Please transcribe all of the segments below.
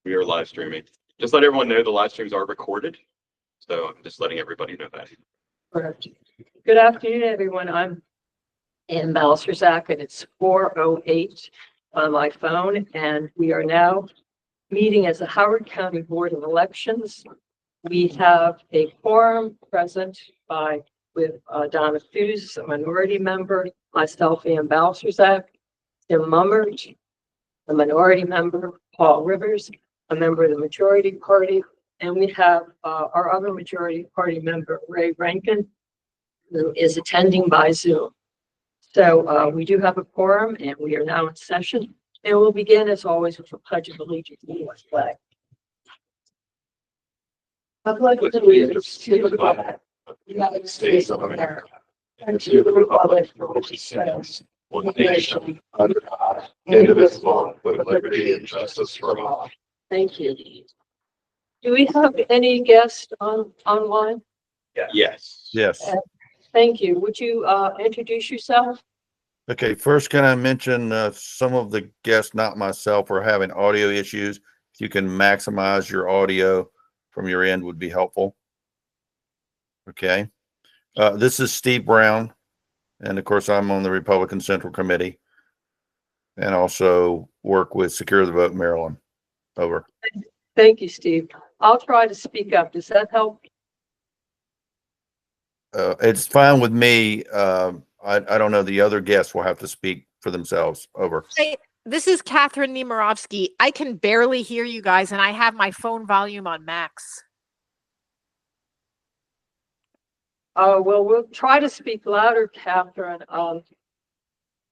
We are live streaming. Just let everyone know the live streams are recorded. So I'm just letting everybody know that. Correct. Good afternoon, everyone. I'm Ann Balserzak, and it's 4:08 on my phone, and we are now meeting as the Howard County Board of Elections. We have a quorum present with Donna Fuse, a minority member, myself, Ann Balserzak, Tim Mummert, a minority member, Paul Rivers, a member of the majority party, and we have our other majority party member, Ray Rankin, who is attending by Zoom. So we do have a quorum, and we are now in session. And we'll begin, as always, with a pledge of allegiance to the U.S. flag. I pledge allegiance to the flag of the United States of America and to the republic for which it stands, one nation, under God, indivisible, with liberty and justice for all. Thank you. Do we have any guests online? Yes. Yes. Thank you. Would you introduce yourself? Okay. First, can I mention some of the guests, not myself, are having audio issues. If you can maximize your audio from your end would be helpful. Okay. This is Steve Brown. And of course, I'm on the Republican Central Committee and also work with Secure the Vote Maryland. Over. Thank you, Steve. I'll try to speak up. Does that help? It's fine with me. I don't know. The other guests will have to speak for themselves. Over. Hey, this is Catherine Nemirovsky. I can barely hear you guys, and I have my phone volume on max. Well, we'll try to speak louder, Catherine.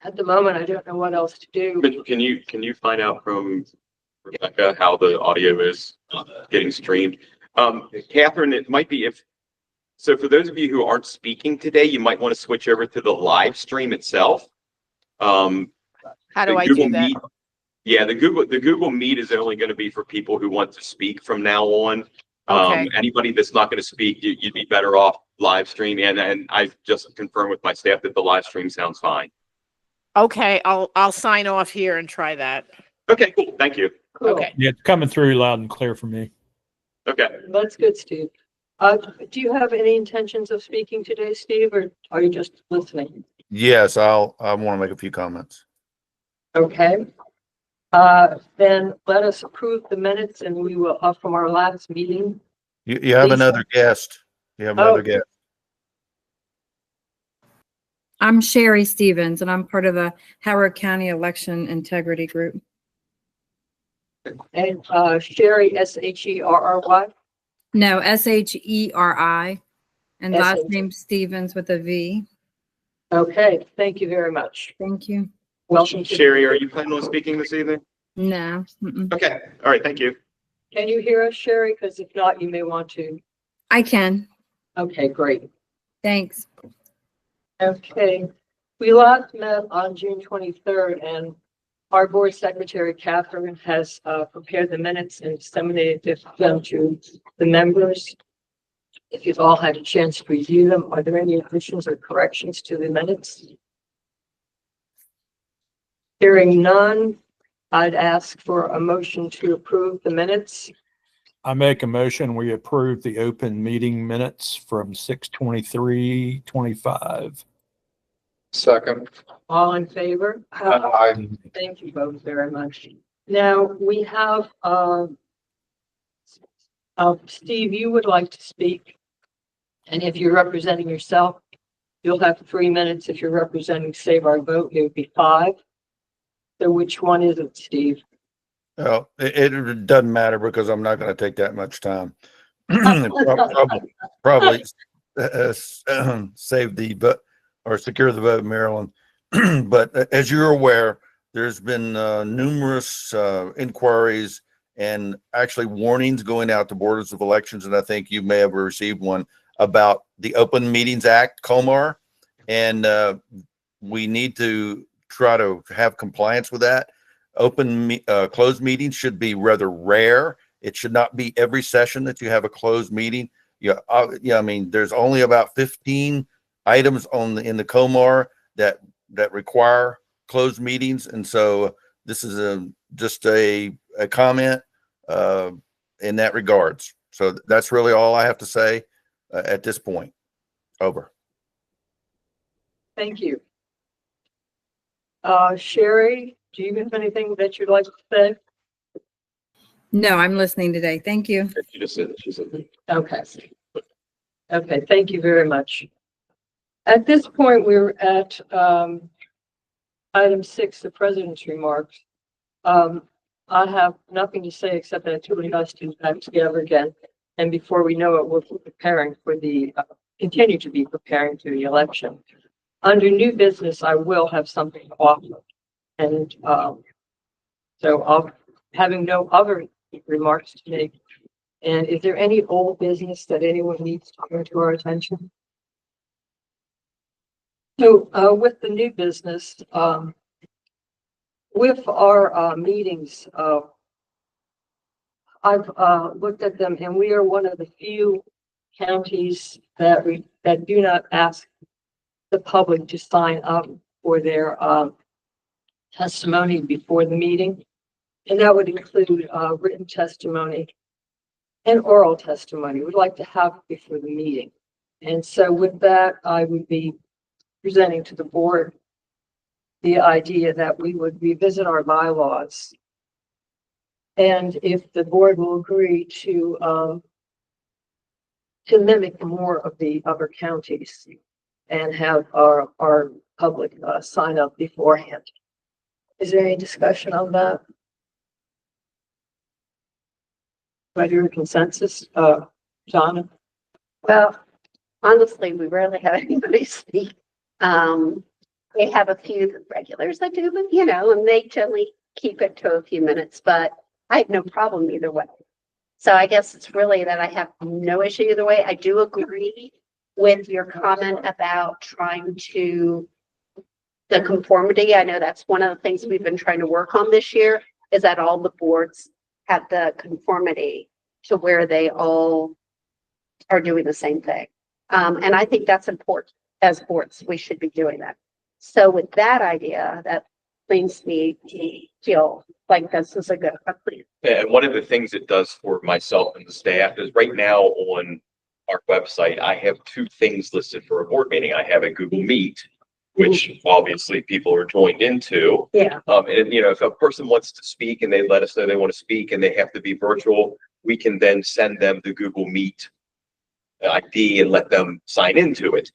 At the moment, I don't know what else to do. Mitchell, can you find out from Rebecca how the audio is getting streamed? Catherine, it might be so for those of you who aren't speaking today, you might want to switch over to the live stream itself. How do I do that? Yeah, the Google Meet is only going to be for people who want to speak from now on. Okay. Anybody that's not going to speak, you'd be better off live stream. And I've just confirmed with my staff that the live stream sounds fine. Okay, I'll sign off here and try that. Okay, cool. Thank you. Cool. Okay. Yeah, it's coming through loud and clear for me. Okay. That's good, Steve. Do you have any intentions of speaking today, Steve, or are you just listening? Yes, I want to make a few comments. Okay. Then let us approve the minutes, and we will, from our last meeting. You have Lisa. another guest. You have another guest. I'm Sherry Stevens, and I'm part of the Howard County Election Integrity Group. And Sherry, Sherry. No, Sheri, and last S-H- name Stevens with a V. Okay, thank you very much. Thank you. Welcome. to- Sherry, are you planning on speaking this evening? No. Mm-mm. Okay. All right. Thank you. Can you hear us, Sherry? Because if not, you may want to. I can. Okay, great. Thanks. Okay, we last met on June 23rd, and our board secretary, Catherine, has prepared the minutes and disseminated them to the members. If you've all had a chance to review them, are there any additions or corrections to the minutes? Hearing none, I'd ask for a motion to approve the minutes. I make a motion, we approve the open meeting minutes from 6/23/25. Second. All in favor? Aye. Thank you both very much. Now, we have, Steve, you would like to speak. And if you're representing yourself, you'll have 3 minutes. If you're representing Save Our Vote, it would be 5. So which one is it, Steve? Well, it doesn't matter because I'm not going to take that much time. Probably save the vote or Secure the Vote Maryland. But as you're aware, there's been numerous inquiries and actually warnings going out to boards of elections, and I think you may have received one about the Open Meetings Act, COMAR, and we need to try to have compliance with that. Closed meetings should be rather rare. It should not be every session that you have a closed meeting. I mean, there's only about 15 items in the COMAR that require closed meetings, and so this is just a comment. in that regards. So that's really all I have to say at this point. Over. Thank you. Sherry, do you have anything that you'd like to say? No, I'm listening today. Thank you. She just said, Okay. Okay, thank you very much. At this point, we're at item 6, the president's remarks. I have nothing to say except that it really has to be back together again. And before we know it, we're preparing for the, continue to be preparing for the election. Under new business, I will have something to offer. And so I'll, having no other remarks to make. And is there any old business that anyone needs to bring to our attention? So with the new business, with our meetings, I've looked at them, and we are one of the few counties that do not ask the public to sign up for their testimony before the meeting. And that would include written testimony and oral testimony. We'd like to have it before the meeting. And so with that, I would be presenting to the board the idea that we would revisit our bylaws. And if the board will agree to mimic more of the other counties and have our public sign up beforehand. Is there any discussion on that? Do I hear a consensus? John? Well, honestly, we rarely have anybody speak. We have a few regulars that do, but and they generally keep it to a few minutes, but I have no problem either way. So I guess it's really that I have no issue either way. I do agree with your comment about trying to the conformity. I know that's one of the things we've been trying to work on this year, is that all the boards have the conformity to where they all are doing the same thing. And I think that's important. As boards, we should be doing that. So with that idea, that leads me to feel like this is a good plan. and one of the things it does for myself and the staff is right now on our website, I have 2 things listed for a board meeting. I have a Google Meet, which obviously people are joined into. Yeah. And if a person wants to speak and they let us know they want to speak and they have to be virtual, we can then send them the Google Meet ID and let them sign into it.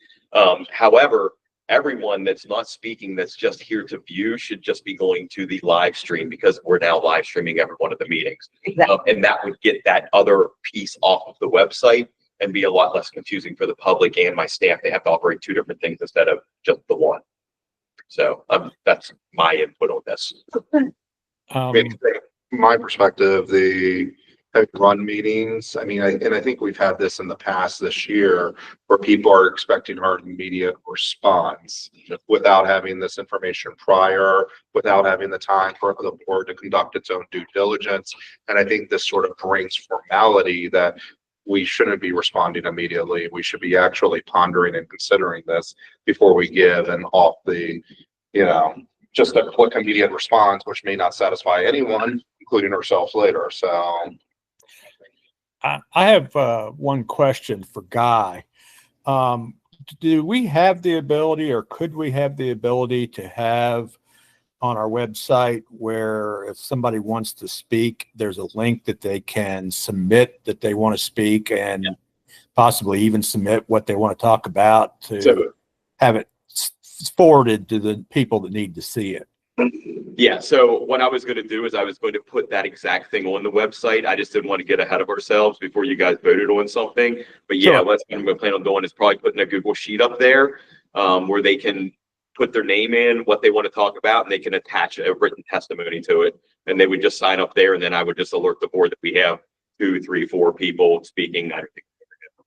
However, everyone that's not speaking, that's just here to view, should just be going to the live stream, because we're now live streaming every one of the meetings. Exactly. And that would get that other piece off of the website and be a lot less confusing for the public and my staff. They have to operate 2 different things instead of just the one. So that's my input on this. My perspective, the run meetings, I think we've had this in the past this year where people are expecting our immediate response without having this information prior, without having the time for the board to conduct its own due diligence. And I think this sort of brings formality that we shouldn't be responding immediately. We should be actually pondering and considering this before we give an off the, just a quick immediate response, which may not satisfy anyone, including ourselves later. So I have one question for Guy. Do we have the ability, or could we have the ability to have on our website where if somebody wants to speak, there's a link that they can submit that they want to speak, and possibly even submit what they want to talk about to have it forwarded to the people that need to see it? Yeah, so what I was going to do is I was going to put that exact thing on the website. I just didn't want to get ahead of ourselves before you guys voted on something. But yeah, Sure. what I'm going to plan on doing is probably putting a Google Sheet up there where they can put their name in, what they want to talk about, and they can attach a written testimony to it. And they would just sign up there, and then I would just alert the board that we have 2, 3, 4 people speaking. I don't think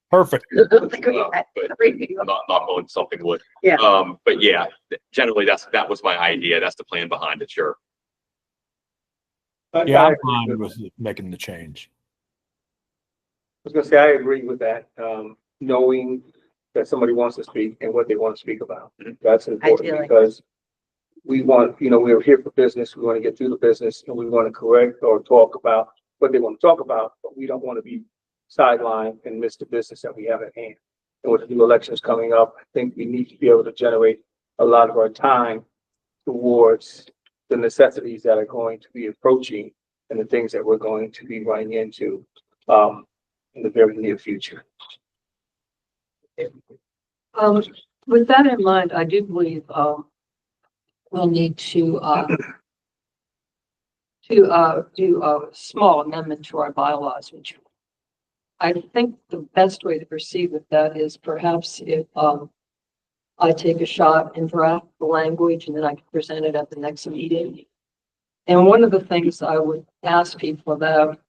Perfect. but not on something would. Yeah. But yeah, generally that was my idea. That's the plan behind it. Sure. Yeah, I'm fine with making the change. I was gonna say, I agree with that, knowing that somebody wants to speak and what they want to speak about. That's important Ideally. because we want, we're here for business. We want to get through the business, and we want to correct or talk about what they want to talk about, but we don't want to be sidelined and miss the business that we have at hand. And with the new elections coming up, I think we need to be able to generate a lot of our time towards the necessities that are going to be approaching and the things that we're going to be running into in the very near future. With that in mind, I do believe, we'll need to do a small amendment to our bylaws, which I think the best way to proceed with that is perhaps if, I take a shot and draft the language and then I can present it at the next meeting. And one of the things I would ask people about,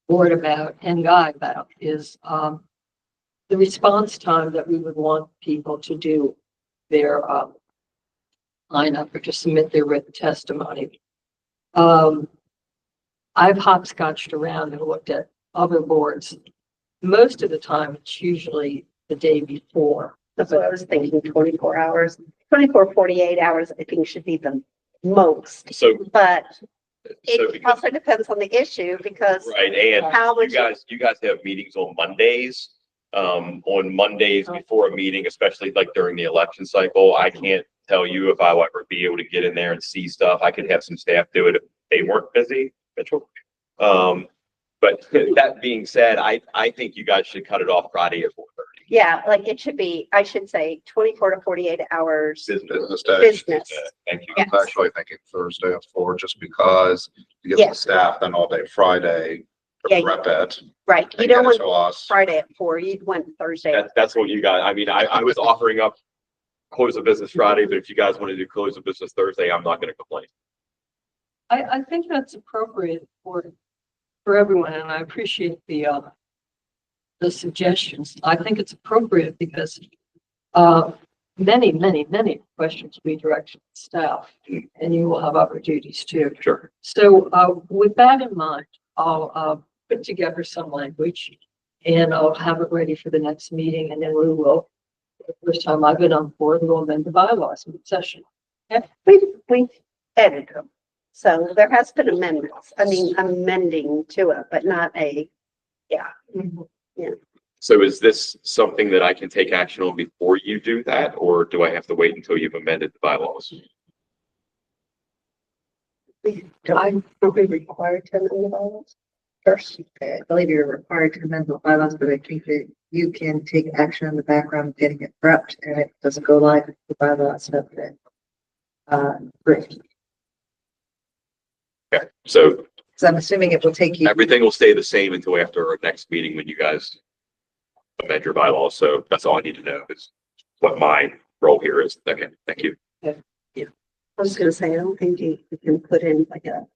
board about, and Guy about is, the response time that we would want people to do their, line up or to submit their written testimony. I've hopscotched around and looked at other boards. Most of the time, it's usually the day before. That's what I was thinking, 24 hours, 24, 48 hours, I think should be the most. So, But so it because, also depends on the issue because right, and how you would you, guys have meetings on Mondays. On Mondays before a meeting, especially like during the election cycle, I can't tell you if I would ever be able to get in there and see stuff. I could have some staff do it if they weren't busy, Mitchell. But that being said, I think you guys should cut it off Friday at 4:30. yeah, like it should be, I should say 24 to 48 hours Business day. business. Thank you. I was actually thinking Thursday at 4, just because to give Yeah. the staff then all day Friday Yeah, to prep it. Right, you and don't get it want to us. Friday at 4, you'd want Thursday. That's what you got. I mean, I was offering up close of business Friday, but if you guys want to do close of business Thursday, I'm not going to complain. I think that's appropriate for everyone, and I appreciate the suggestions. I think it's appropriate because many questions will be directed to staff, and you will have other duties too. Sure. So with that in mind, I'll put together some language and I'll have it ready for the next meeting, and then we will, the first time I've been on board, we'll amend the bylaws in session. We've edited them. So there has been amendments, I mean, amending to it, but not a, yeah. So is this something that I can take action on before you do that, or do I have to wait until you've amended the bylaws? I'm probably required to amend the bylaws first. I believe you're required to amend the bylaws, but I think that you can take action in the background, getting it prepped, and it doesn't go live if the bylaws have been written. Okay, so So I'm assuming it will take you. everything will stay the same until after our next meeting when you guys amend your bylaws. So that's all I need to know is what my role here is. Okay, thank you. I was gonna say, I don't think you can put in like a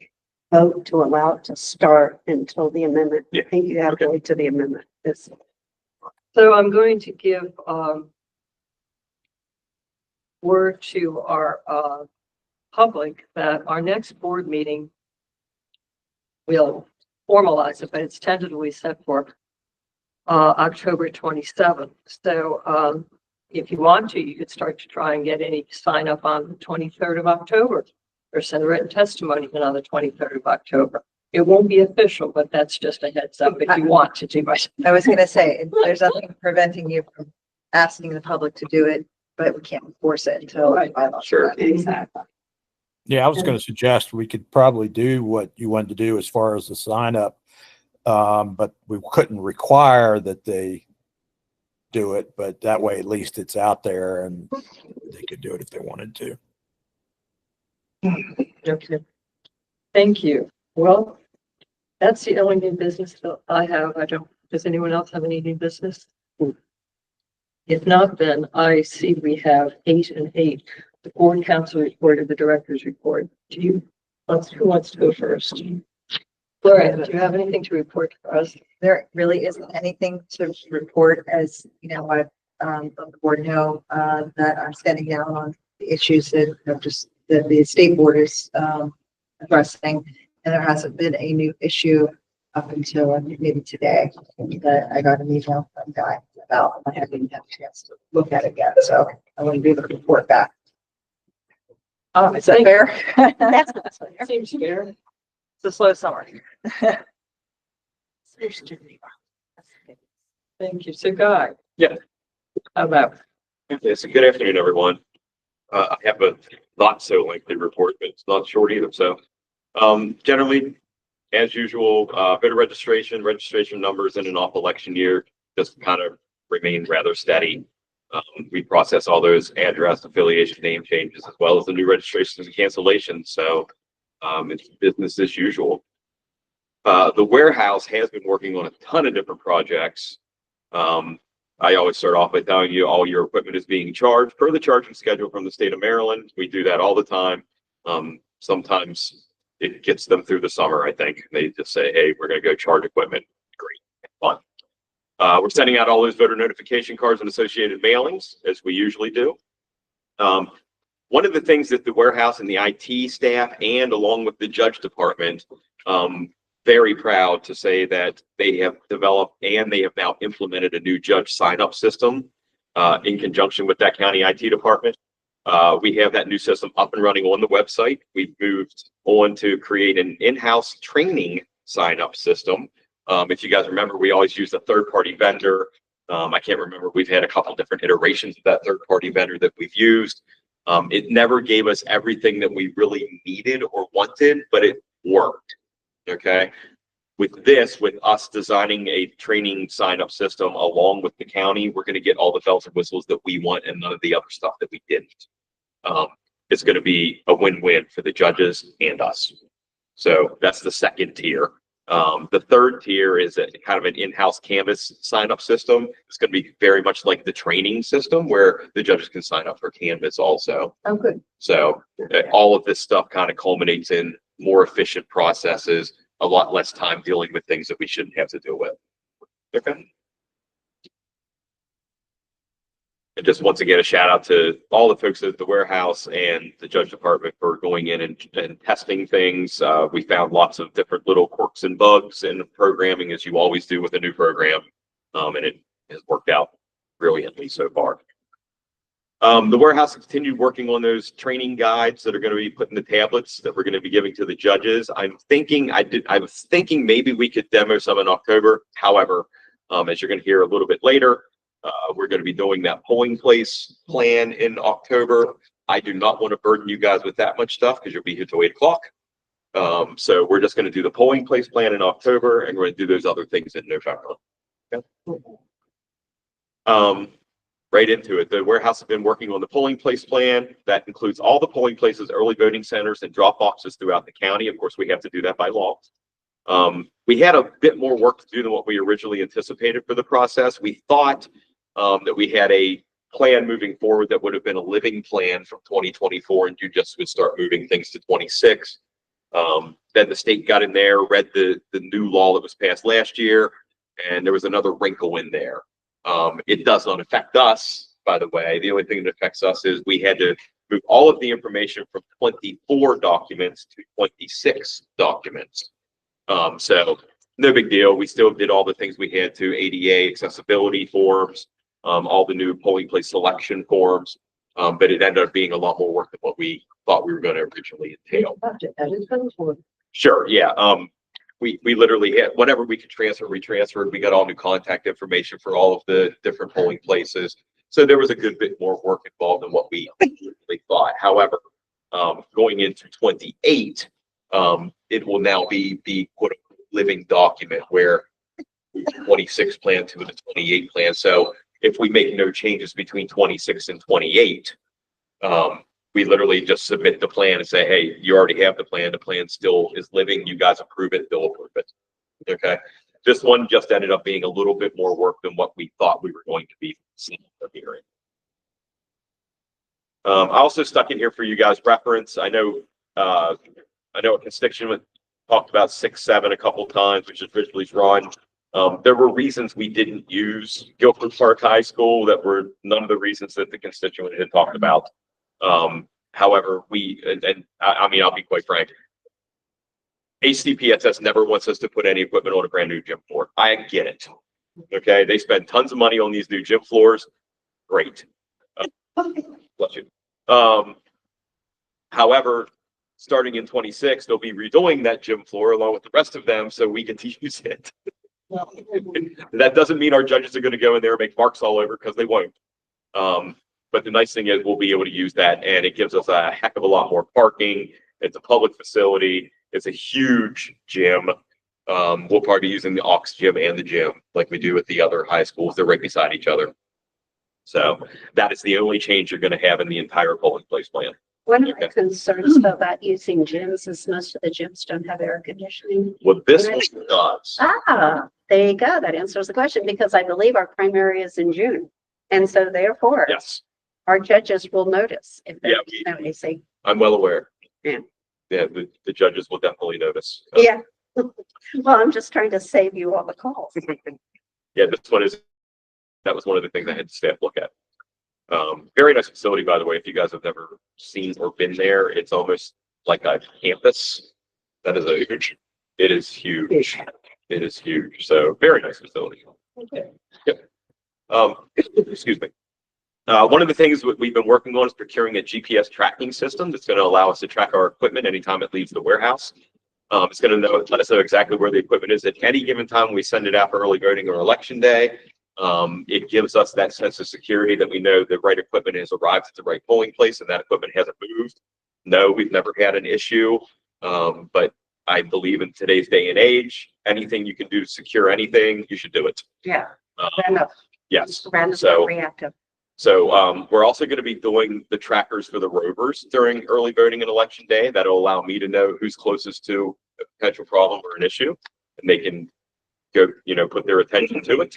vote to allow it to start until the amendment. Yeah. I think you have to Okay. wait till the amendment is. So I'm going to give word to our public that our next board meeting, we'll formalize it, but it's tentatively set for October 27th. So if you want to, you could start to try and get any sign up on the 23rd of October or send written testimony in on the 23rd of October. It won't be official, but that's just a heads up if you want to do it. I was gonna say, there's nothing preventing you from asking the public to do it, but we can't force it until. the bylaws are Sure. ready. Exactly. Yeah, I was going to suggest we could probably do what you wanted to do as far as the sign up. But we couldn't require that they do it, but that way at least it's out there and they could do it if they wanted to. Okay. Thank you. Well, that's the only new business that I have. Does anyone else have any new business? If not, then I see we have 8 and 8, the board council report and the director's report. Who wants to go first? Gloria, do you have anything to report for us? There really isn't anything to report, as you know, I let the board know that I'm standing down on the issues that that the state board is addressing, and there hasn't been a new issue up until maybe today that I got an email from Guy about. I haven't had a chance to look at it yet, so I want to be able to report back. Is that fair? That's Seems fair. It's a slow summer. Thank you. So Guy? Yeah. How about? Okay, so good afternoon, everyone. I have a not so lengthy report, but it's not short either. So, generally, as usual, voter registration numbers in an off election year just kind of remain rather steady. We process all those address, affiliation, name changes, as well as the new registrations and cancellations. So, it's business as usual. The warehouse has been working on a ton of different projects. I always start off by telling you all your equipment is being charged per the charging schedule from the state of Maryland. We do that all the time. Sometimes it gets them through the summer, I think. They just say, hey, we're going to go charge equipment. Great, fun. We're sending out all those voter notification cards and associated mailings, as we usually do. One of the things that the warehouse and the IT staff, and along with the judge department, very proud to say that they have developed and they have now implemented a new judge sign-up system in conjunction with that county IT department. We have that new system up and running on the website. We've moved on to create an in-house training sign-up system. If you guys remember, we always used a third-party vendor. I can't remember. We've had a couple different iterations of that third-party vendor that we've used. It never gave us everything that we really needed or wanted, but it worked. Okay. With this, with us designing a training sign-up system along with the county, we're going to get all the bells and whistles that we want and none of the other stuff that we didn't. It's going to be a win-win for the judges and us. So that's the second tier. The third tier is a kind of an in-house Canvas sign-up system. It's going to be very much like the training system where the judges can sign up for Canvas also. Oh, good. So all of this stuff kind of culminates in more efficient processes, a lot less time dealing with things that we shouldn't have to deal with. Okay. And just once again, a shout out to all the folks at the warehouse and the judge department for going in and testing things. We found lots of different little quirks and bugs in programming, as you always do with a new program. And it has worked out brilliantly so far. The warehouse continued working on those training guides that are going to be put in the tablets that we're going to be giving to the judges. I was thinking maybe we could demo some in October. However, as you're going to hear a little bit later, we're going to be doing that polling place plan in October. I do not want to burden you guys with that much stuff because you'll be here till 8 o'clock. So we're just going to do the polling place plan in October, and we're going to do those other things in November. Okay. Right into it. The warehouse has been working on the polling place plan. That includes all the polling places, early voting centers, and drop boxes throughout the county. Of course, we have to do that by law. We had a bit more work to do than what we originally anticipated for the process. We thought that we had a plan moving forward that would have been a living plan from 2024, and you just would start moving things to 26. Then the state got in there, read the new law that was passed last year, and there was another wrinkle in there. It does not affect us, by the way. The only thing that affects us is we had to move all of the information from 24 documents to 26 documents. So no big deal. We still did all the things we had to: ADA accessibility forms, all the new polling place selection forms. But it ended up being a lot more work than what we thought we were going to originally entail. Sure. Yeah. We literally had whatever we could transfer, we transferred. We got all new contact information for all of the different polling places. So there was a good bit more work involved than what we originally thought. However, going into 28, it will now be the quote unquote living document where 26 plan to the 28 plan. So if we make no changes between 26 and 28, we literally just submit the plan and say, hey, you already have the plan. The plan still is living. You guys approve it. They'll approve it. Okay. This one just ended up being a little bit more work than what we thought we were going to be seeing or hearing. I also stuck in here for you guys' reference. I know a constituent talked about 6-7 a couple times, which is Ridgely's Run. There were reasons we didn't use Guilford Park High School that were none of the reasons that the constituent had talked about. However, I mean, I'll be quite frank. HCPSS never wants us to put any equipment on a brand new gym floor. I get it. Okay. They spend tons of money on these new gym floors. Great. Bless you. However, starting in 26, they'll be redoing that gym floor along with the rest of them so we get to use it. That doesn't mean our judges are going to go in there and make marks all over, because they won't. But the nice thing is we'll be able to use that, and it gives us a heck of a lot more parking. It's a public facility. It's a huge gym. We'll probably be using the aux gym and the gym like we do at the other high schools. They're right beside each other. So that is the only change you're going to have in the entire polling place plan. One of my concerns though about using gyms is most of the gyms don't have air conditioning. Well, this one does. Ah, there you go. That answers the question, because I believe our primary is in June. And so therefore, Yes, our judges will notice if Yeah, there's no AC. I'm well aware. Yeah. Yeah, the judges will definitely notice. Yeah. Well, I'm just trying to save you all the calls. Yeah, this one is, that was one of the things I had staff look at. Very nice facility, by the way. If you guys have never seen or been there, it's almost like a campus. That is a huge, it is huge. It is huge. So very nice facility. Okay. Yep. Excuse me. One of the things that we've been working on is procuring a GPS tracking system that's going to allow us to track our equipment anytime it leaves the warehouse. It's going to let us know exactly where the equipment is at any given time when we send it out for early voting or election day. It gives us that sense of security that we know the right equipment has arrived at the right polling place and that equipment hasn't moved. No, we've never had an issue. But I believe in today's day and age, anything you can do to secure anything, you should do it. Yeah. Um, yes. Random, So- reactive. So we're also going to be doing the trackers for the rovers during early voting and election day. That'll allow me to know who's closest to a potential problem or an issue, and they can go, put their attention to it.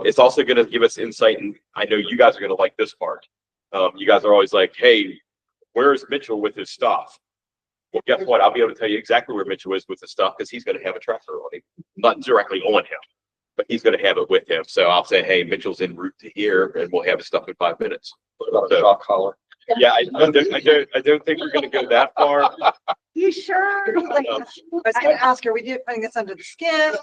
It's also going to give us insight, and I know you guys are going to like this part. You guys are always like, hey, where's Mitchell with his stuff? Well, guess what? I'll be able to tell you exactly where Mitchell is with his stuff, because he's going to have a tracker on him, not directly on him, but he's going to have it with him. So I'll say, hey, Mitchell's en route to here, and we'll have his stuff in 5 minutes. What about a shock collar? Yeah, I don't think we're going to go that far. You sure? Like, I was gonna ask, are we putting this under the skin?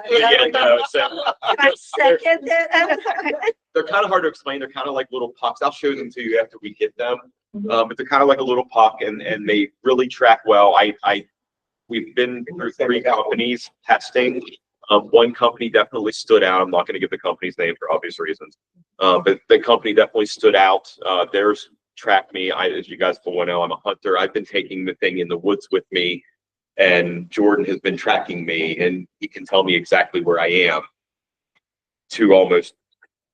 Yeah, no, so I second it. they're kind of hard to explain. They're kind of like little pucks. I'll show them to you after we get them. But they're kind of like a little puck, and they really track well. We've been through 3 companies testing. One company definitely stood out. I'm not going to give the company's name for obvious reasons. But the company definitely stood out. Theirs tracked me. As you guys will know, I'm a hunter. I've been taking the thing in the woods with me, and Jordan has been tracking me, and he can tell me exactly where I am to almost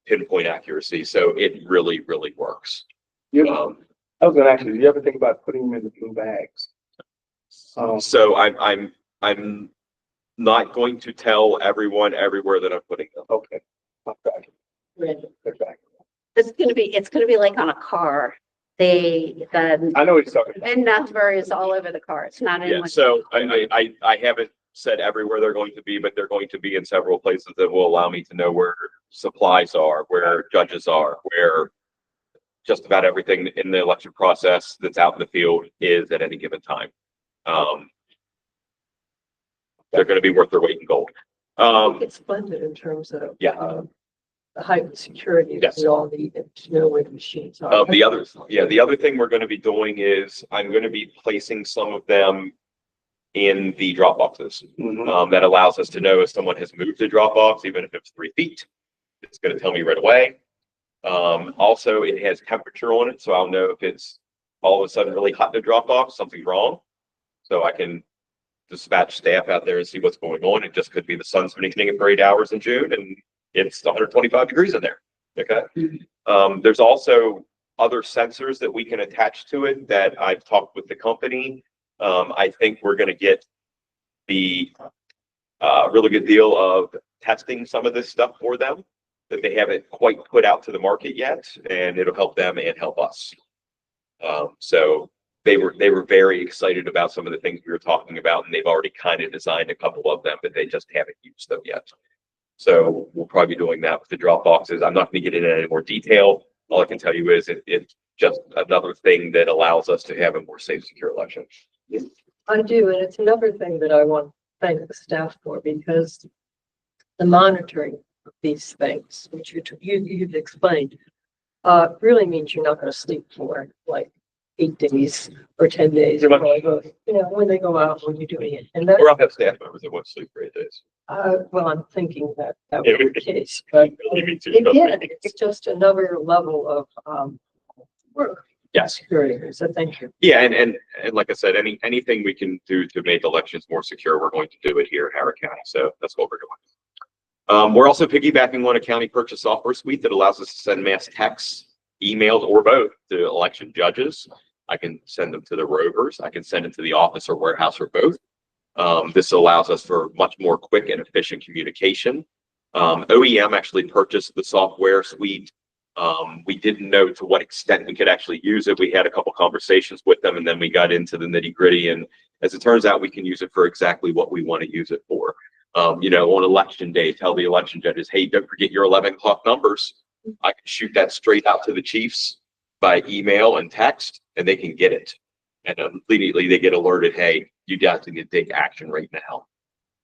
pinpoint accuracy. So it really, really works. You, Um, I was gonna ask you, do you ever think about putting them in the blue bags? so I'm not going to tell everyone everywhere that I'm putting them. Okay. Okay. Random. Okay. It's gonna be like on a car. The I know what you're talking about. VIN number is all over the car. It's not in Yeah, one. so I haven't said everywhere they're going to be, but they're going to be in several places that will allow me to know where supplies are, where judges are, where just about everything in the election process that's out in the field is at any given time. They're going to be worth their weight in gold. It's funded in terms of. Yeah. The heightened security that Yes. we all need to know where the machines are. The other thing we're going to be doing is I'm going to be placing some of them in the drop boxes. Mhm. That allows us to know if someone has moved the drop box, even if it's 3 feet. It's going to tell me right away. Also, it has temperature on it, so I'll know if it's all of a sudden really hot in the drop box, something's wrong. So I can dispatch staff out there and see what's going on. It just could be the sun's been hitting it for 8 hours in June, and it's 125 degrees in there. Okay. There's also other sensors that we can attach to it that I've talked with the company. I think we're going to get the really good deal of testing some of this stuff for them that they haven't quite put out to the market yet, and it'll help them and help us. So they were very excited about some of the things we were talking about, and they've already kind of designed a couple of them, but they just haven't used them yet. So we'll probably be doing that with the drop boxes. I'm not going to get into any more detail. All I can tell you is it's just another thing that allows us to have a more safe, secure election. I do, and it's another thing that I want to thank the staff for, because the monitoring of these things, which you've explained, really means you're not going to sleep for like 8 days or 10 days. Pretty much. while I go, you know, when they go out, when you're doing it. And that, Or I'll have staff members that won't sleep for 8 days. well, I'm thinking that that Yeah, would be the case, but Me too. again, it's just another level of, work. Yes. Security. So thank you. Yeah, and like I said, anything we can do to make elections more secure, we're going to do it here in Howard County. So that's what we're doing. We're also piggybacking on a county purchase software suite that allows us to send mass texts, emails, or both to election judges. I can send them to the rovers. I can send it to the office or warehouse or both. This allows us for much more quick and efficient communication. OEM actually purchased the software suite. We didn't know to what extent we could actually use it. We had a couple conversations with them and then we got into the nitty gritty. And as it turns out, we can use it for exactly what we want to use it for. You know, on election day, tell the election judges, hey, don't forget your 11 o'clock numbers. I can shoot that straight out to the chiefs by email and text and they can get it. And immediately they get alerted, hey, you guys need to take action right now.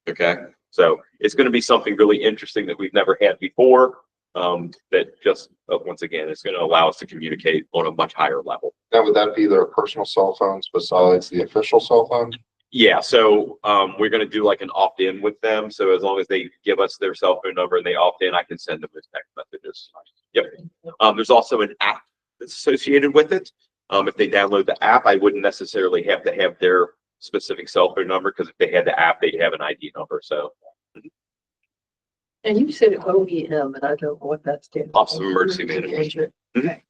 Okay. So it's going to be something really interesting that we've never had before. That just, once again, it's going to allow us to communicate on a much higher level. Now, would that be their personal cell phones besides the official cell phone? Yeah, so we're going to do like an opt-in with them. So as long as they give us their cell phone number and they opt in, I can send them those text messages. Yep. There's also an app that's associated with it. If they download the app, I wouldn't necessarily have to have their specific cell phone number because if they had the app, they'd have an ID number. So. And you said OEM, and I don't know what that stands for. Office of Emergency Management. Okay.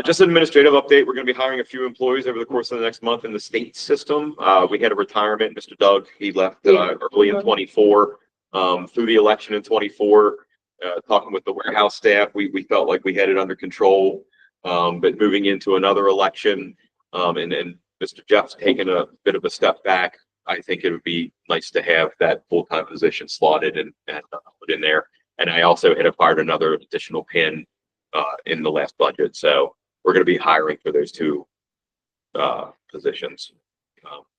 Just an administrative update. We're going to be hiring a few employees over the course of the next month in the state system. We had a retirement, Mr. Doug. He left early in 24. Through the election in 24, talking with the warehouse staff, we felt like we had it under control. But moving into another election, and Mr. Jeff's taken a bit of a step back. I think it would be nice to have that full-time position slotted and put in there. And I also had acquired another additional pin in the last budget. So we're going to be hiring for those two positions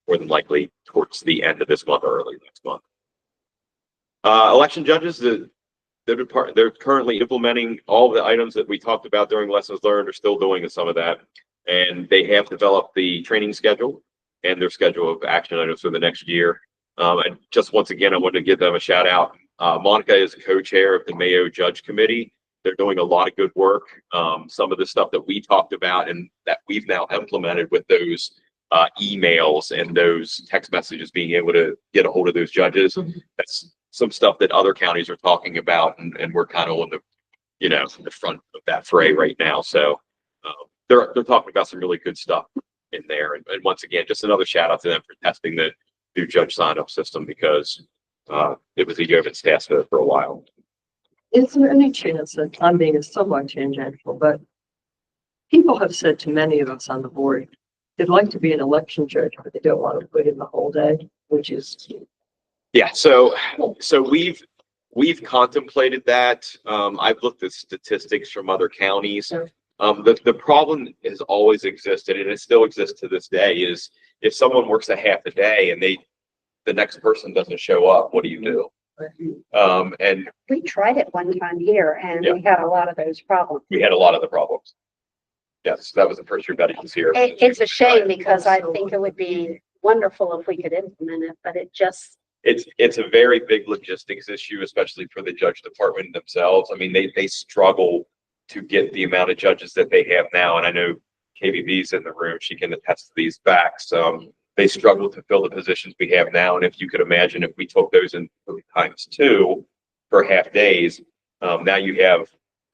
more than likely towards the end of this month or early next month. Election judges, they're currently implementing all of the items that we talked about during lessons learned, are still doing some of that. And they have developed the training schedule and their schedule of action items for the next year. And just once again, I wanted to give them a shout out. Monica is co-chair of the Mayo Judge Committee. They're doing a lot of good work. Some of the stuff that we talked about and that we've now implemented with those emails and those text messages, being able to get a hold of those judges. That's some stuff that other counties are talking about, and we're kind of on the, you know, the front of that fray right now. So they're talking about some really good stuff in there. And once again, just another shout out to them for testing the new judge sign-up system because it was a yeoman's task for a while. Is there any chance that I'm being somewhat tangential, but people have said to many of us on the board, they'd like to be an election judge, but they don't want to put in the whole day, which is. Yeah, so we've contemplated that. I've looked at statistics from other counties. The problem has always existed, and it still exists to this day, is if someone works a half a day and the next person doesn't show up, what do you do? And We tried it one time here and we had a lot of those problems. we had a lot of the problems. Yes, that was the first year Betty was here. It's a shame because I think it would be wonderful if we could implement it, but it just, It's a very big logistics issue, especially for the judge department themselves. I mean, they struggle to get the amount of judges that they have now. And I know KBB's in the room. She can attest to these facts. They struggle to fill the positions we have now. And if you could imagine if we took those in times 2 for half days, now you have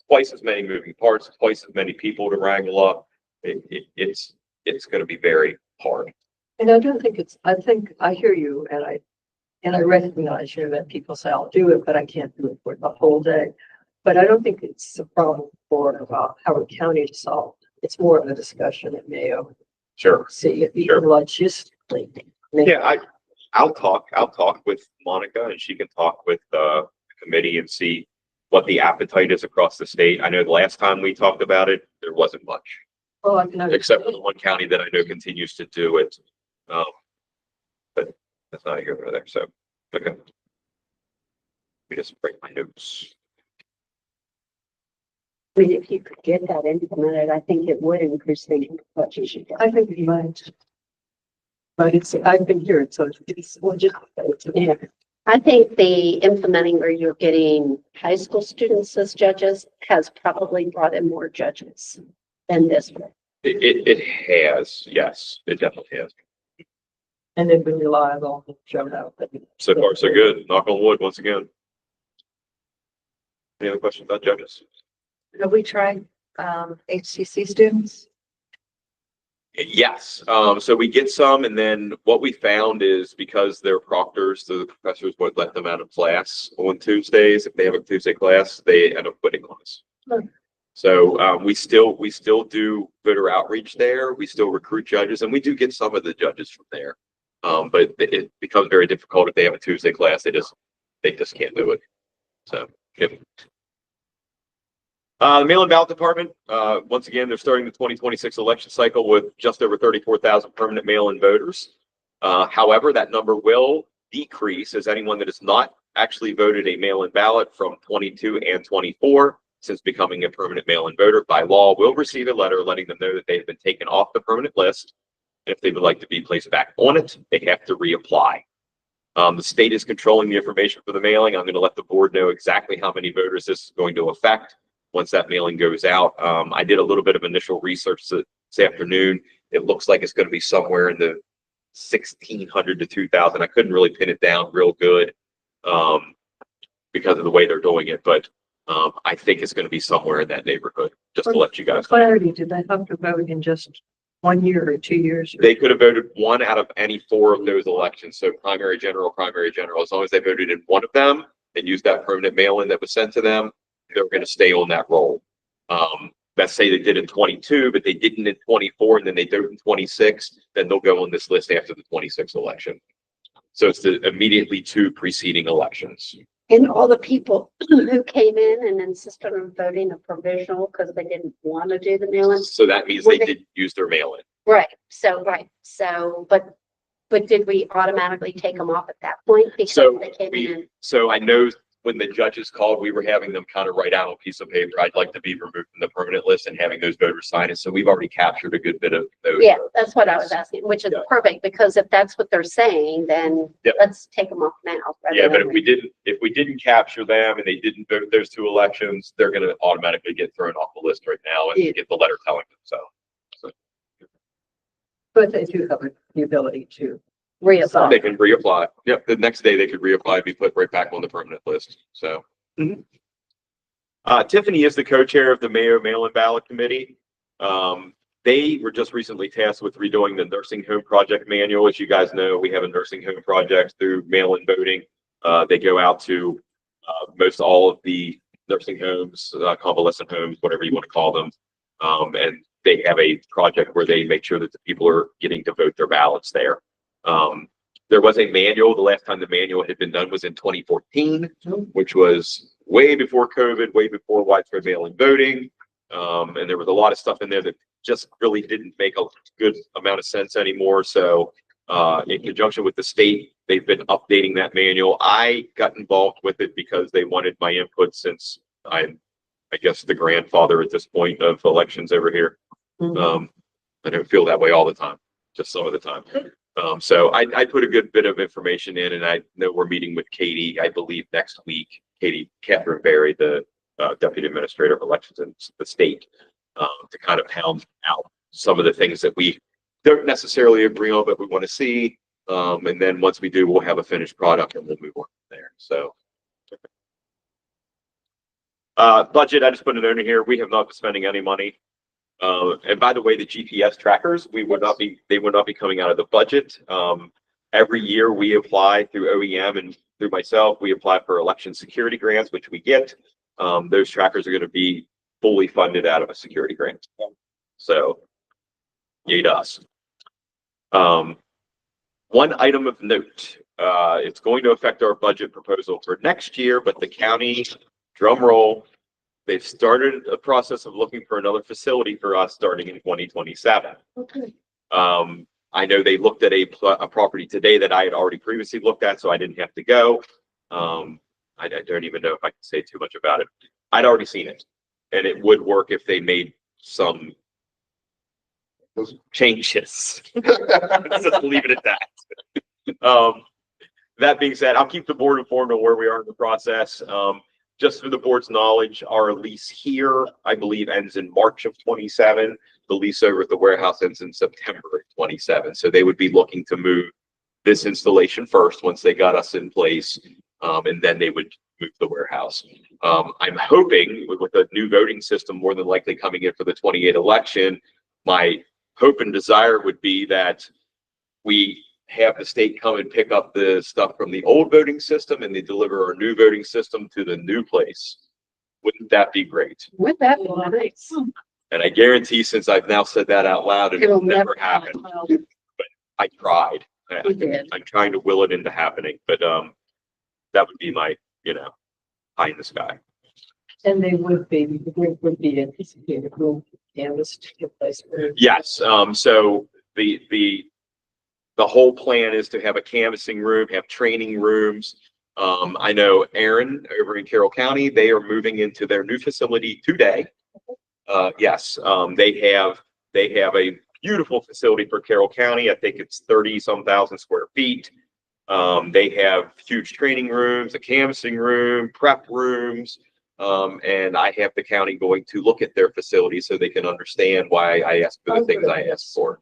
twice as many moving parts, twice as many people to wrangle up. It's going to be very hard. And I don't think I think I hear you and I recognize, you know, that people say I'll do it, but I can't do it for the whole day. But I don't think it's a problem for Howard County to solve. It's more of a discussion at Mayo. Sure. See if you Sure. can logistically. Yeah, I'll talk with Monica and she can talk with the committee and see what the appetite is across the state. I know the last time we talked about it, there wasn't much, Well, I can except for the one county that I know continues to do it. But that's not here nor there. So, okay. Let me just break my notes. I mean, if you could get that implemented, I think it would increase the budget you get. I think you might. But I've been here, so it's legitimate. Yeah. I think the implementing where you're getting high school students as judges has probably brought in more judges than this one. It has, yes, it definitely has. And they've been reliable, shown out. So far, so good. Knock on wood once again. Any other questions about judges? Have we tried, HCC students? Yes, so we get some, and then what we found is because they're proctors, the professors would let them out of class on Tuesdays. If they have a Tuesday class, they end up quitting on us. Hmm. So we still do voter outreach there. We still recruit judges, and we do get some of the judges from there. But it becomes very difficult if they have a Tuesday class. They just can't do it. So yep. The mail-in ballot department, once again, they're starting the 2026 election cycle with just over 34,000 permanent mail-in voters. However, that number will decrease as anyone that has not actually voted a mail-in ballot from 22 and 24 since becoming a permanent mail-in voter by law will receive a letter letting them know that they've been taken off the permanent list. If they would like to be placed back on it, they have to reapply. The state is controlling the information for the mailing. I'm going to let the board know exactly how many voters this is going to affect once that mailing goes out. I did a little bit of initial research this afternoon. It looks like it's going to be somewhere in the 1,600 to 2,000. I couldn't really pin it down real good because of the way they're doing it, but I think it's going to be somewhere in that neighborhood, just to let you guys know. Clarity, did they have to vote in just 1 year or 2 years? They could have voted one out of any four of those elections. So primary, general, as long as they voted in one of them and used that permanent mail-in that was sent to them, they're going to stay on that roll. Let's say they did in 22, but they didn't in 24, and then they do it in 26, then they'll go on this list after the 26 election. So it's the immediately two preceding elections. And all the people who came in and insisted on voting a provisional because they didn't want to do the mail-in. So that means they didn't use their mail-in. Right. So, but did we automatically take them off at that point because So they came in? So I know when the judges called, we were having them kind of write out on a piece of paper, I'd like to be removed from the permanent list, and having those voters sign it. So we've already captured a good bit of those. Yeah, that's what I was asking, which is Yeah. perfect, because if that's what they're saying, then Yep. let's take them off now. rather Yeah, but than- if we didn't capture them and they didn't vote those two elections, they're going to automatically get thrown off the list right now and Yeah. get the letter telling them so. But they do have the ability to. Reapply. They can reapply. Yep, the next day they could reapply and be put right back on the permanent list. So. Tiffany is the co-chair of the Mayo Mail-in Ballot Committee. They were just recently tasked with redoing the nursing home project manual. As you guys know, we have a nursing home project through mail-in voting. They go out to most all of the nursing homes, convalescent homes, whatever you want to call them. And they have a project where they make sure that the people are getting to vote their ballots there. There was a manual. The last time the manual had been done was in 2014, which was way before COVID, way before widespread mail-in voting. And there was a lot of stuff in there that just really didn't make a good amount of sense anymore. So in conjunction with the state, they've been updating that manual. I got involved with it because they wanted my input, since I'm, I guess, the grandfather at this point of elections over here. I don't feel that way all the time, just some of the time. So I put a good bit of information in, and I know we're meeting with Katie, I believe next week, Catherine Berry, the Deputy Administrator of Elections in the state, to kind of pound out some of the things that we don't necessarily agree on, but we want to see. And then once we do, we'll have a finished product and we'll move on from there. So. Budget, I just put a note in here. We have not been spending any money. And by the way, the GPS trackers, they would not be coming out of the budget. Every year we apply through OEM and through myself, we apply for election security grants, which we get. Those trackers are going to be fully funded out of a security grant. So, yay to us. One item of note, it's going to affect our budget proposal for next year, but the county, drum roll, they've started a process of looking for another facility for us starting in 2027. Okay. I know they looked at a property today that I had already previously looked at, so I didn't have to go. I don't even know if I can say too much about it. I'd already seen it. and it would work if they made some changes. Let's just leave it at that. That being said, I'll keep the board informed on where we are in the process. Just for the board's knowledge, our lease here, I believe, ends in March of 27. The lease over at the warehouse ends in September of 27. So they would be looking to move this installation first once they got us in place, and then they would move the warehouse. I'm hoping with a new voting system more than likely coming in for the 28 election, my hope and desire would be that we have the state come and pick up the stuff from the old voting system and they deliver our new voting system to the new place. Wouldn't that be great? Would that be nice? And I guarantee, since I've now said that out loud, it will It'll never happen. Well, But I tried. we did. I'm trying to will it into happening, but that would be my, pie in the sky. And they would be, the group would be anticipated, room canvas to get place. Yes, so the whole plan is to have a canvassing room, have training rooms. I know Aaron over in Carroll County, they are moving into their new facility today. Yes, they have a beautiful facility for Carroll County. I think it's 30-some thousand square feet. They have huge training rooms, a canvassing room, prep rooms. And I have the county going to look at their facility so they can understand why I asked for the things I asked for.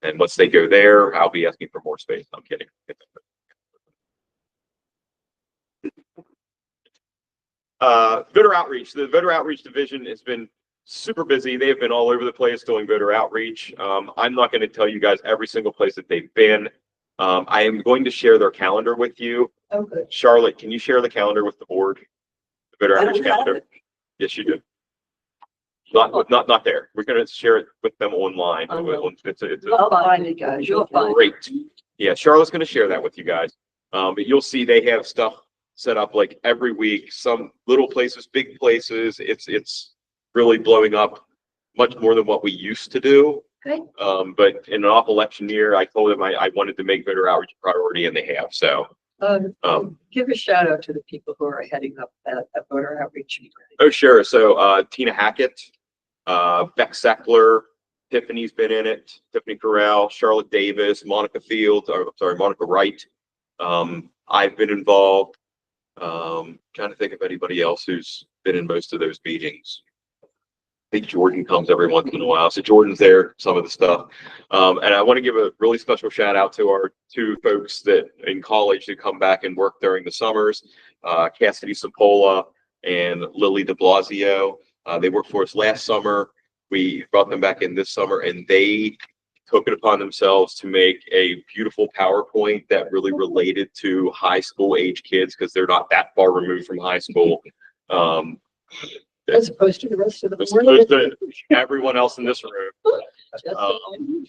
And once they go there, I'll be asking for more space. I'm kidding. Voter outreach. The voter outreach division has been super busy. They've been all over the place doing voter outreach. I'm not going to tell you guys every single place that they've been. I am going to share their calendar with you. Oh, good. Charlotte, can you share the calendar with the board? The voter outreach calendar? Yes, you do. Not there. We're going to share it with them online. It's I'll find it, guys. You'll find it. great. Yeah, Charlotte's going to share that with you guys. But you'll see they have stuff set up like every week, some little places, big places. It's really blowing up much more than what we used to do. Okay. But in an off election year, I told them I wanted to make voter outreach a priority, and they have. So Give a shout out to the people who are heading up that voter outreach. oh, sure. So Tina Hackett, Beck Seckler, Tiffany's been in it, Tiffany Corral, Charlotte Davis, Monica Fields, Monica Wright. I've been involved. Trying to think of anybody else who's been in most of those meetings. I think Jordan comes every once in a while. So Jordan's there, some of the stuff. And I want to give a really special shout out to our two folks that in college who come back and work during the summers, Cassidy Sapola and Lily de Blasio. They worked for us last summer. We brought them back in this summer, and they took it upon themselves to make a beautiful PowerPoint that really related to high school age kids because they're not that far removed from high school. As opposed to the rest of the As world. opposed to everyone else in this room.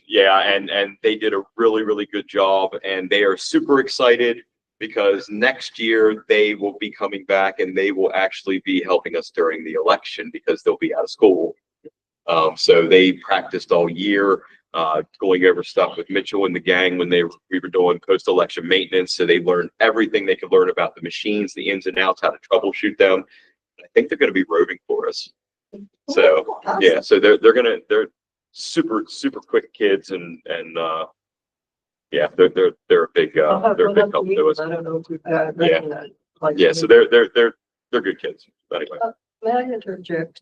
Yeah, and they did a really, really good job, and they are super excited because next year they will be coming back and they will actually be helping us during the election because they'll be out of school. So they practiced all year, going over stuff with Mitchell and the gang when we were doing post-election maintenance. So they learned everything they could learn about the machines, the ins and outs, how to troubleshoot them. I think they're going to be roving for us. So yeah, so they're super quick kids and yeah, they're a big help to us. I don't know if we've Yeah, so they're good kids. Anyway. May I interject,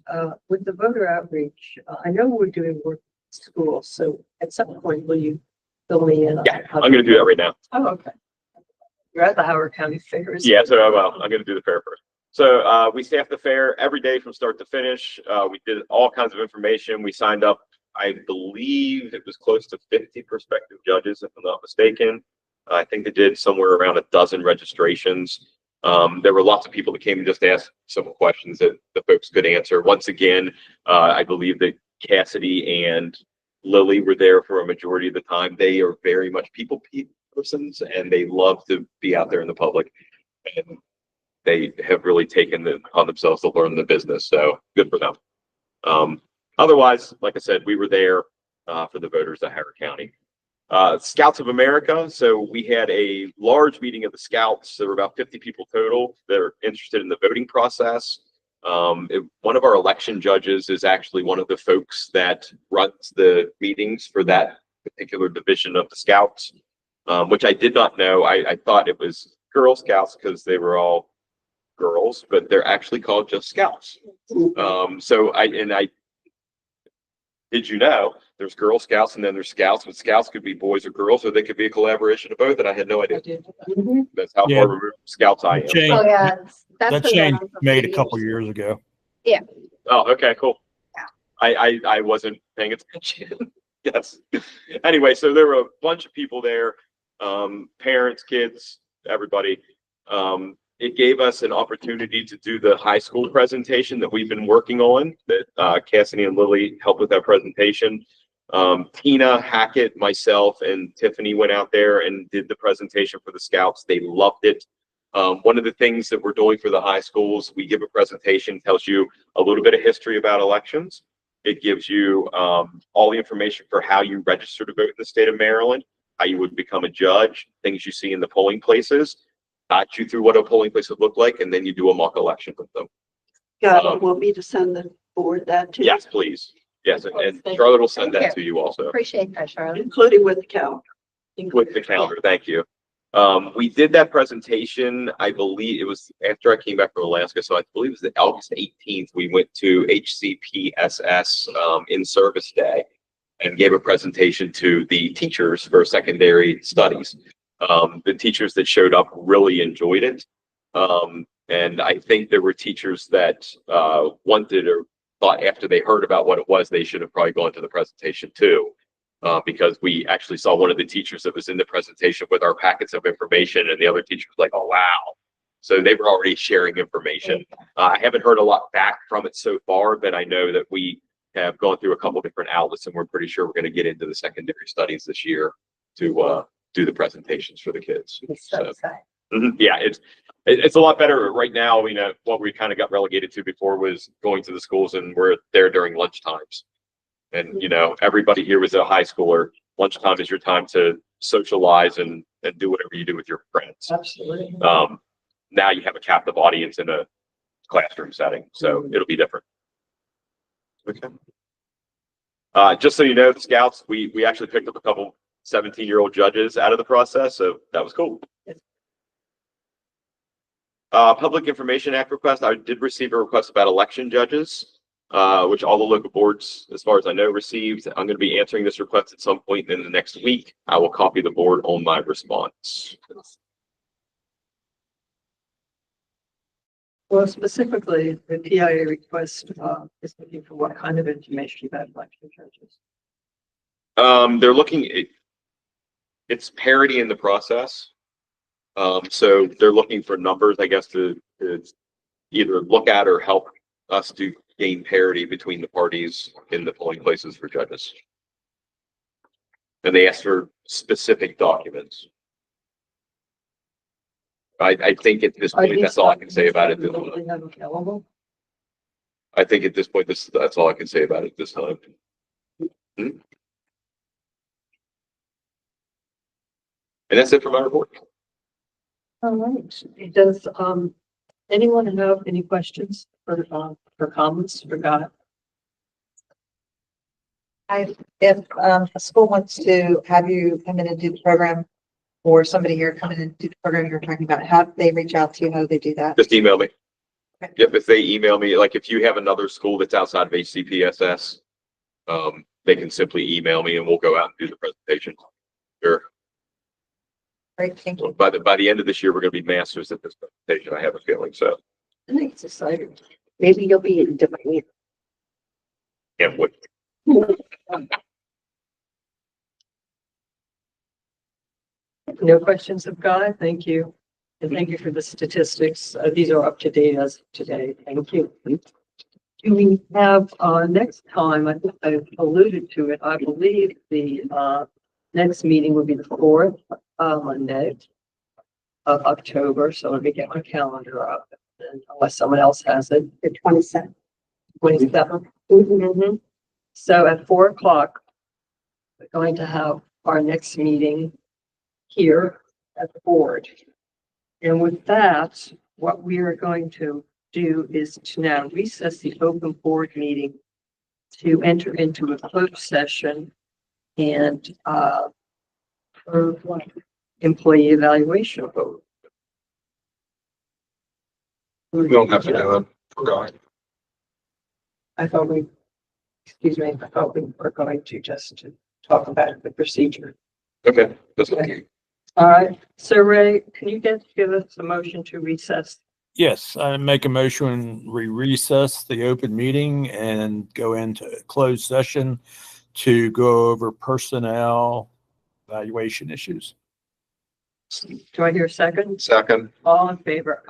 with the voter outreach, I know we're doing work at school, so at some point, will you fill me in? Yeah, I'm going to do that right now. Oh, okay. You're at the Howard County Fair. Yeah, so I'm going to do the fair first. So we staffed the fair every day from start to finish. We did all kinds of information. We signed up, I believe it was close to 50 prospective judges, if I'm not mistaken. I think they did somewhere around a dozen registrations. There were lots of people that came and just asked simple questions that the folks could answer. Once again, I believe that Cassidy and Lily were there for a majority of the time. They are very much people persons, and they love to be out there in the public. And they have really taken it on themselves to learn the business. So good for them. Otherwise, like I said, we were there for the voters at Howard County. Scouts of America. So we had a large meeting of the Scouts. There were about 50 people total that are interested in the voting process. One of our election judges is actually one of the folks that runs the meetings for that particular division of the Scouts, which I did not know. I thought it was Girl Scouts because they were all girls, but they're actually called just Scouts. So I did you know there's Girl Scouts and then there's Scouts, but Scouts could be boys or girls, or they could be a collaboration of both, and I had no idea. That's how Yeah. far removed from Scouts I am. Change- Oh, yeah. That's That been change going on for made a many couple years ago. Oh, okay, cool. Yeah. I wasn't paying attention. Yes. Anyway, so there were a bunch of people there, parents, kids, everybody. It gave us an opportunity to do the high school presentation that we've been working on, that Cassidy and Lily helped with that presentation. Tina Hackett, myself, and Tiffany went out there and did the presentation for the Scouts. They loved it. One of the things that we're doing for the high schools, we give a presentation, tells you a little bit of history about elections. It gives you all the information for how you register to vote in the state of Maryland, how you would become a judge, things you see in the polling places, guide you through what a polling place would look like, and then you do a mock election with them. Want me to send the board that too? Yes, please. Yes, and Charlotte will send Thank that to you also. Appreciate that, Charlotte. Including with the calendar. With the calendar, thank you. We did that presentation, I believe it was after I came back from Alaska, so I believe it was August 18th. We went to HCPSS in Service Day and gave a presentation to the teachers for secondary studies. The teachers that showed up really enjoyed it. And I think there were teachers that wanted or thought after they heard about what it was, they should have probably gone to the presentation too. Because we actually saw one of the teachers that was in the presentation with our packets of information, and the other teacher was like, oh, wow. So they were already sharing information. I haven't heard a lot back from it so far, but I know that we have gone through a couple different outlets, and we're pretty sure we're going to get into the secondary studies this year to do the presentations for the kids. So, yeah, it's a lot better right now. You know, what we kind of got relegated to before was going to the schools, and we're there during lunch times. And, you know, everybody here was a high schooler. Lunchtime is your time to socialize and do whatever you do with your friends. Absolutely. Now you have a captive audience in a classroom setting, so it'll be different. Okay. Just so you know, the Scouts, we actually picked up a couple 17-year-old judges out of the process, so that was cool. Public Information Act request. I did receive a request about election judges, which all the local boards, as far as I know, received. I'm going to be answering this request at some point in the next week. I will copy the board on my response. Well, specifically, the PIA request is looking for what kind of information about election judges? They're looking, it's parity in the process. So they're looking for numbers, I guess, to either look at or help us to gain parity between the parties in the polling places for judges. And they ask for specific documents. I think at this point, that's all I can say about it. I think at this point, that's all I can say about it this time. And that's it for my report. All right. Does anyone have any questions or comments for God? If a school wants to have you come in and do the program, or somebody here come in and do the program you're talking about, how do they reach out to you? How do they do that? Just email me. Okay. Yep, if they email me, like if you have another school that's outside of HCPSS, they can simply email me and we'll go out and do the presentation. Sure. Great, thank you. By the end of this year, we're going to be masters at this presentation. I have a feeling so. I think it's exciting. Maybe you'll be in demand. Can't wait. No questions of God. Thank you. And thank you for the statistics. These are up to date as of today. Thank you. Do we have, next time, I think I alluded to it, I believe the next meeting will be the 4th Monday of October. So let me get my calendar up, and unless someone else has it. The 27th. 27th. Mm-hmm. So at 4 o'clock, we're going to have our next meeting here at the board. And with that, what we are going to do is to now recess the open board meeting to enter into a closed session and, for employee evaluation vote. We don't have to do it. Forgot. I thought we, excuse me, I thought we were going to just talk about the procedure. Okay. That's okay. All right, so Ray, can you give us a motion to recess? Yes, I make a motion, we recess the open meeting and go into closed session to go over personnel evaluation issues. Do I hear a second? Second. All in favor?